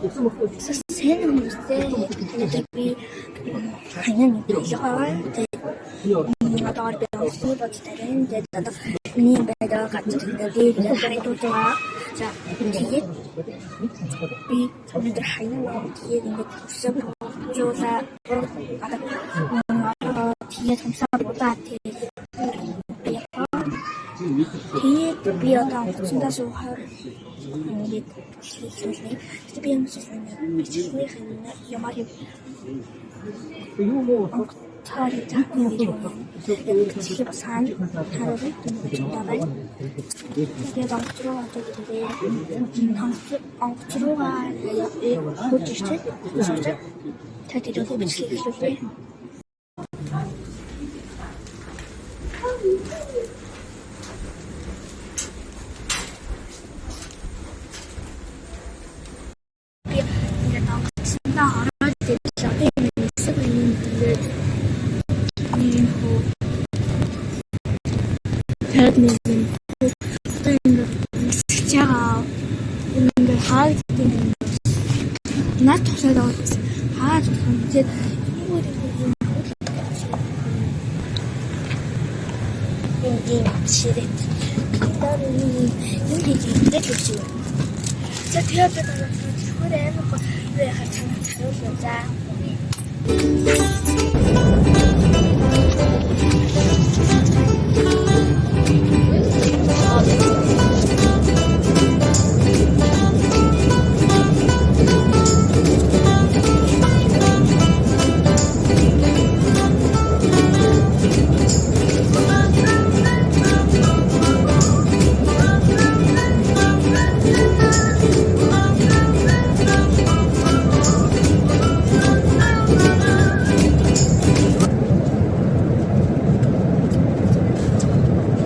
Сайн хүмүүстэй өнөөдөр би хаяан хэлээ. Тэгээд одоо би өсвөр бодтойрын тэгээд одоо миний байдаг газар дээр яг дуудаа. За тэгээд би өнөөдөр хаяан тэгээд ингээд өсвөр жуулаа одоо тэгээд хамсаа бодаа тэгээд би одоо онгоцондоо суухаар ингээд хэлүүлнэ. Тэгээд би юм шиг бичлэх ямар юм онгоцоор тахны бичлэх басан хараад байна. Тэгээд онгоцроо онгоцроо хөдөлгөж тэгээд бичлэх хэлүүлнэ. Наад тусаад байгаа хааж болох юм тэгээд энэ ширэт дараа нь энэ хийгээд л үгүй. За тэгээд зүгээр амар гоо яхаа цанаа царуул за.